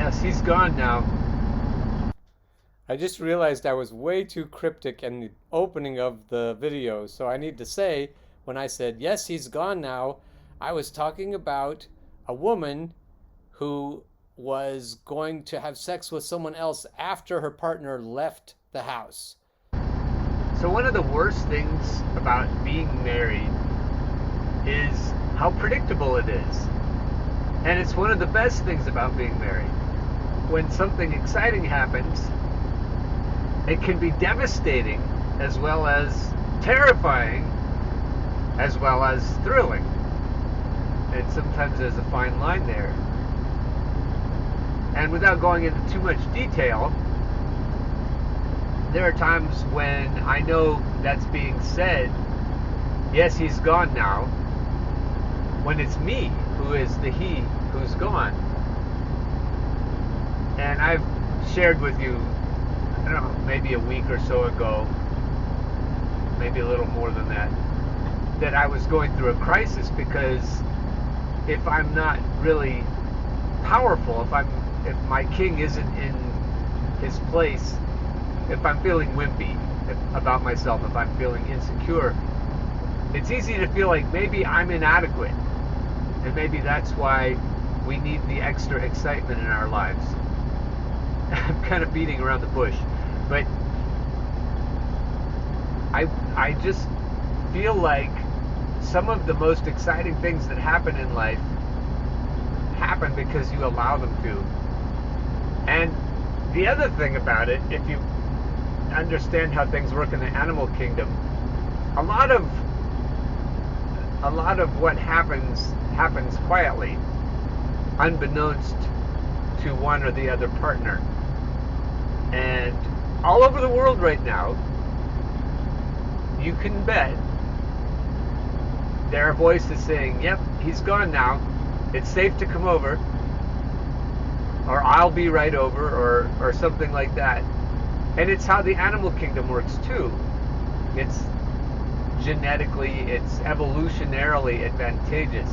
Yes, he's gone now. I just realized I was way too cryptic in the opening of the video, so I need to say, when I said, yes, he's gone now, I was talking about a woman who was going to have sex with someone else after her partner left the house. So one of the worst things about being married is how predictable it is. And it's one of the best things about being married. When something exciting happens, it can be devastating as well as terrifying as well as thrilling. And sometimes there's a fine line there. And without going into too much detail, there are times when I know that's being said, yes, he's gone now, when it's me who is the he who's gone. And I've shared with you, I don't know, maybe a week or so ago, maybe a little more than that, that I was going through a crisis because if I'm not really powerful, if my king isn't in his place, if I'm feeling wimpy about myself, if I'm feeling insecure, it's easy to feel like maybe I'm inadequate. And maybe that's why we need the extra excitement in our lives. I'm kind of beating around the bush, but I just feel like some of the most exciting things that happen in life happen because you allow them to. And the other thing about it, if you understand how things work in the animal kingdom, a lot of what happens quietly, unbeknownst to one or the other partner. And all over the world right now, you can bet there are voices saying, yep, he's gone now, it's safe to come over, or I'll be right over, or something like that. And it's how the animal kingdom works too. It's genetically, it's evolutionarily advantageous.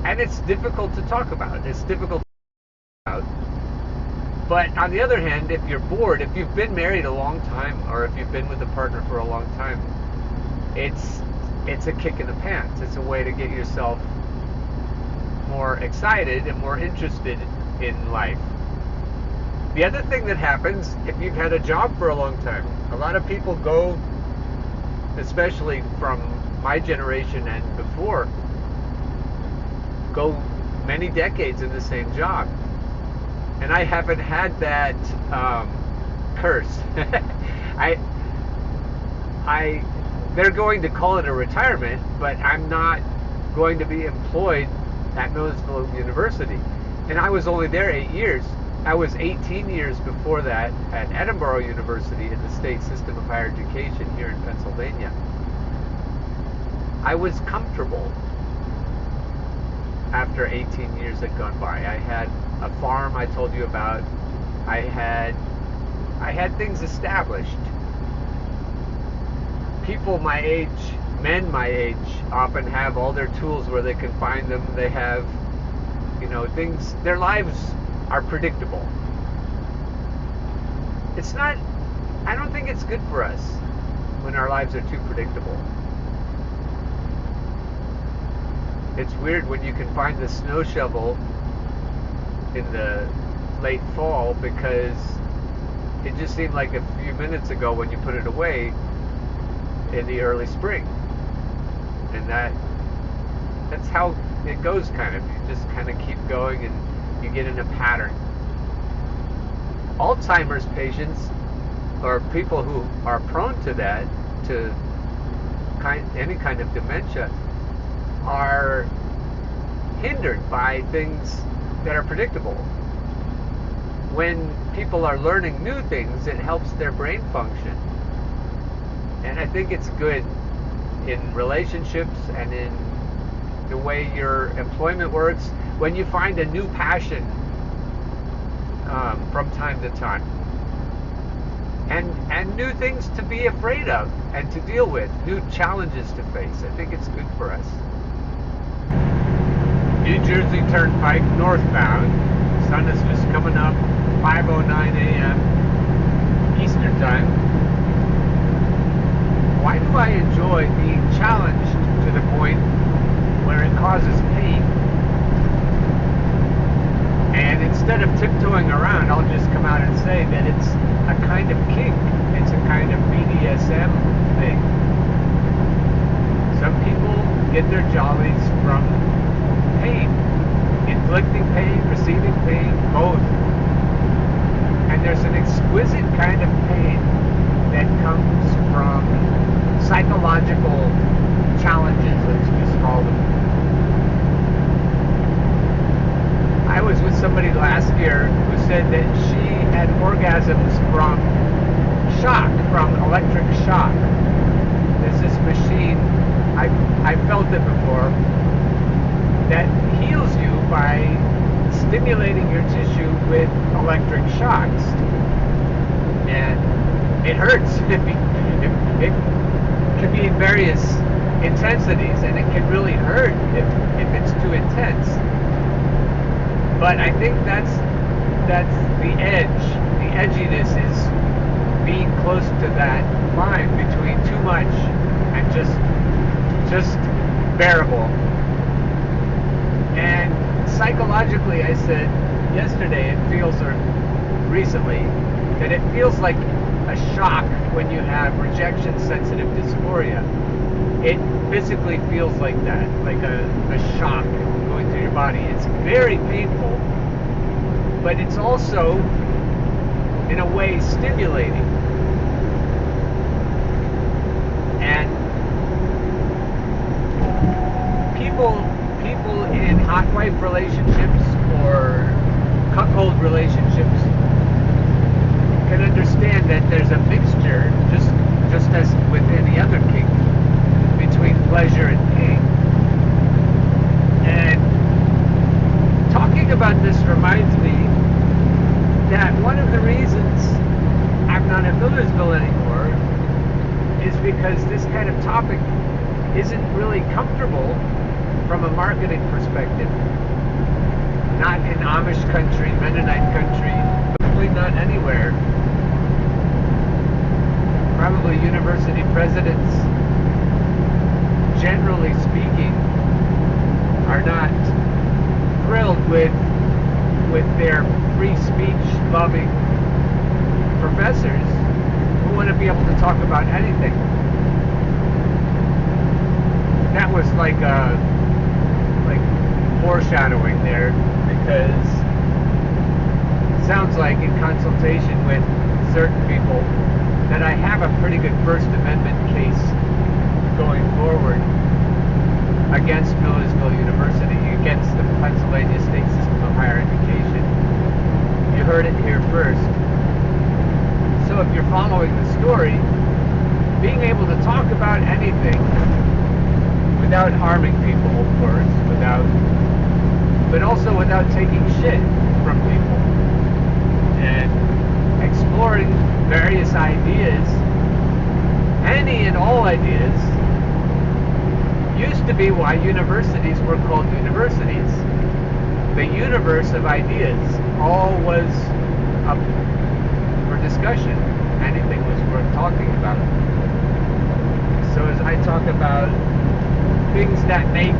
And it's difficult to talk about. It's difficult to talk about. But on the other hand, if you're bored, if you've been married a long time, or if you've been with a partner for a long time, it's a kick in the pants. It's a way to get yourself more excited and more interested in life. The other thing that happens if you've had a job for a long time, a lot of people go, especially from my generation and before, go many decades in the same job. And I haven't had that curse. They're going to call it a retirement, but I'm not going to be employed at Millersville University. And I was only there 8 years. I was 18 years before that at Edinburgh University in the state system of higher education here in Pennsylvania. I was comfortable after 18 years had gone by. I had a farm I told you about. I had things established. People my age, men my age, often have all their tools where they can find them. They have, things, their lives are predictable. I don't think it's good for us when our lives are too predictable. It's weird when you can find the snow shovel in the late fall because it just seemed like a few minutes ago when you put it away in the early spring. And that's how it goes, kind of. You just kind of keep going and you get in a pattern. Alzheimer's patients, or people who are prone to that, to any kind of dementia, are hindered by things that are predictable. When people are learning new things, it helps their brain function. And I think it's good in relationships and in the way your employment works, when you find a new passion from time to time. And new things to be afraid of and to deal with, new challenges to face. I think it's good for us. New Jersey Turnpike northbound, sun is just coming up, 5:09 a.m. Eastern Time. Why do I enjoy being challenged to the point where it causes pain? And instead of tiptoeing around, I'll just come out and say that it's a kind of kink. It's a kind of BDSM thing. Some people get their jollies from pain. Inflicting pain, receiving pain, both. And there's an exquisite kind of pain that comes from psychological challenges, let's just call them. I was with somebody last year who said that she had orgasms from shock, from electric shock. There's this machine, I felt it before, that heals you by stimulating your tissue with electric shocks. And it hurts. It can be in various intensities, and it can really hurt if it's too intense. But I think that's the edge. The edginess is being close to that line between too much and just bearable. And psychologically, I said yesterday, it feels, or recently, that it feels like a shock when you have rejection-sensitive dysphoria. It physically feels like that, like a shock going through your body. It's very painful, but it's also, in a way, stimulating. And people in hot wife relationships or cuckold relationships can understand that there's a mixture, just as with any other kink, between pleasure and pain. And talking about this reminds me that one of the reasons I'm not at Millersville anymore is because this kind of topic isn't really comfortable from a marketing perspective. Not in Amish country, Mennonite country, probably not anywhere. Probably university presidents, generally speaking, are not thrilled with their free speech loving professors who want to be able to talk about anything. That was like foreshadowing there, because it sounds like in consultation with certain people that I have a pretty good First Amendment case going forward against Millersville University, against the Pennsylvania State System of Higher Education. You heard it here first. So if you're following the story, being able to talk about anything without harming people, of course, but also without taking shit from people, and exploring various ideas, any and all ideas, used to be why universities were called universities. The universe of ideas, all was up for discussion. Anything was worth talking about. So as I talk about things that make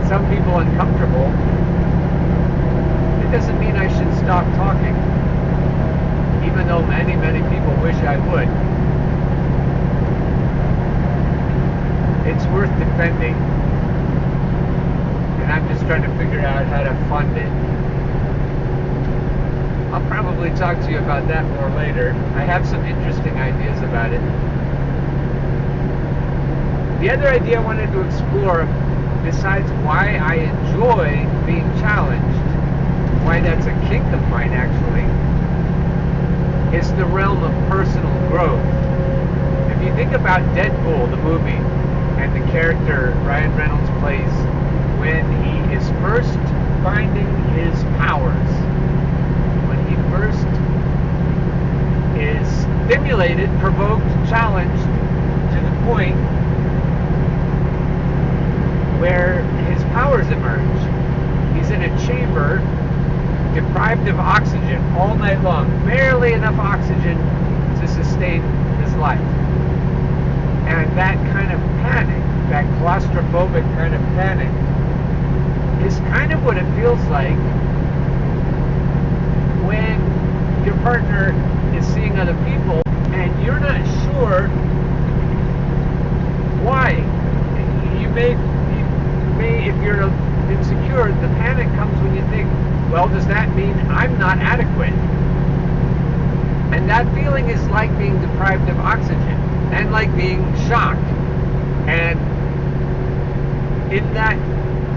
some people uncomfortable, it doesn't mean I should stop talking, even though many, many people wish I would. It's worth defending, and I'm just trying to figure out how to fund it. I'll probably talk to you about that more later. I have some interesting ideas about it. The other idea I wanted to explore, besides why I enjoy being challenged, why that's a kink of mine actually, is the realm of personal growth. If you think about Deadpool, the movie, and the character Ryan Reynolds plays when he is first finding his powers, when he first is stimulated, provoked, challenged to the point where his powers emerge. He's in a chamber of oxygen all night long, barely enough oxygen to sustain his life. And that kind of panic, that claustrophobic kind of panic, is kind of what it feels like when your partner is seeing other people and you're not sure why. You may, if you're insecure, the panic comes when you think, well, does that mean I'm not adequate? And that feeling is like being deprived of oxygen and like being shocked. And in that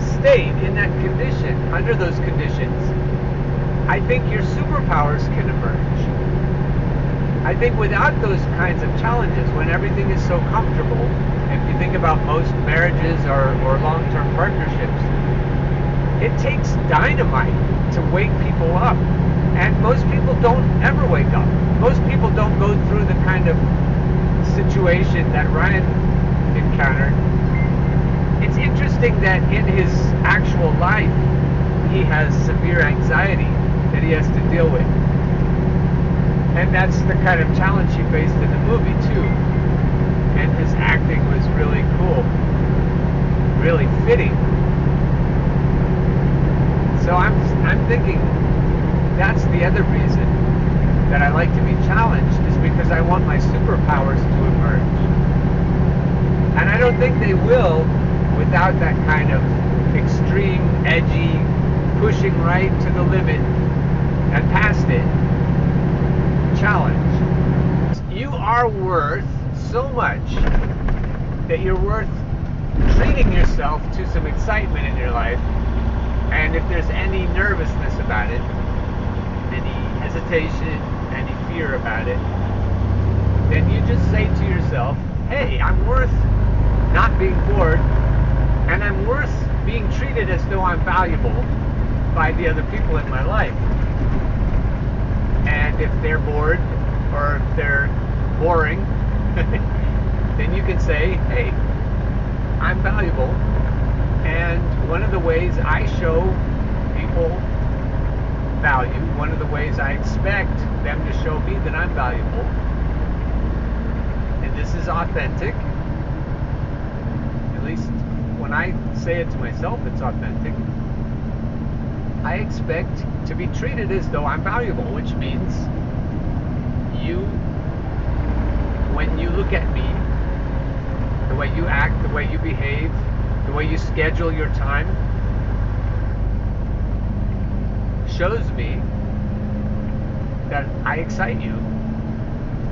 state, in that condition, under those conditions, I think your superpowers can emerge. I think without those kinds of challenges, when everything is so comfortable, if you think about most marriages or long-term partnerships, it takes dynamite to wake people up. And most people don't ever wake up. Most people don't go through the kind of situation that Ryan encountered. It's interesting that in his actual life, he has severe anxiety that he has to deal with. And that's the kind of challenge he faced in the movie, too. And his acting was really cool, really fitting. So I'm thinking that's the other reason that I like to be challenged, is because I want my superpowers to emerge. And I don't think they will without that kind of extreme, edgy, pushing right to the limit and past it challenge. You are worth so much that you're worth treating yourself to some excitement in your life. And if there's any nervousness about it, any hesitation, any fear about it, then you just say to yourself, hey, I'm worth not being bored, and I'm worth being treated as though I'm valuable by the other people in my life. And if they're bored or if they're boring, then you can say, hey, I'm valuable. And one of the ways I show people value, one of the ways I expect them to show me that I'm valuable, and this is authentic, at least when I say it to myself, it's authentic. I expect to be treated as though I'm valuable, which means when you look at me, the way you act, the way you behave, the way you schedule your time, shows me that I excite you.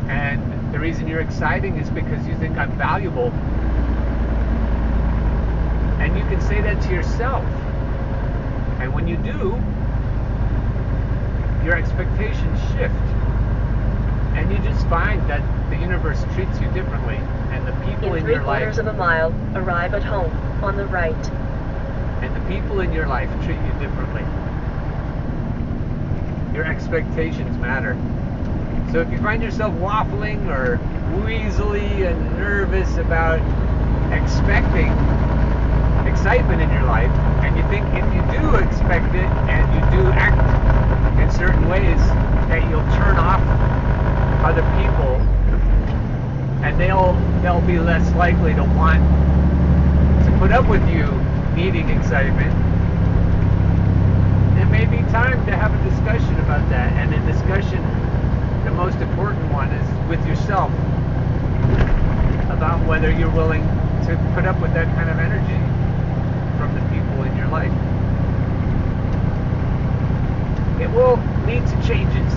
And the reason you're exciting is because you think I'm valuable. And you can say that to yourself. And when you do, your expectations shift. And you just find that the universe treats you differently. And the people in your life... In 3/4 of a mile, arrive at home, on the right. And the people in your life treat you differently. Your expectations matter. So if you find yourself waffling or weaselly and nervous about expecting excitement in your life, and you think if you do expect it and you do act in certain ways, that you'll turn off other people and they'll be less likely to want to put up with you needing excitement, it may be time to have a discussion about that. And a discussion, the most important one, is with yourself about whether you're willing to put up with that kind of energy from the people in your life. It will lead to changes,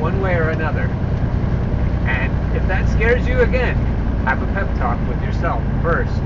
one way or another. And if that scares you, again, have a pep talk with yourself first.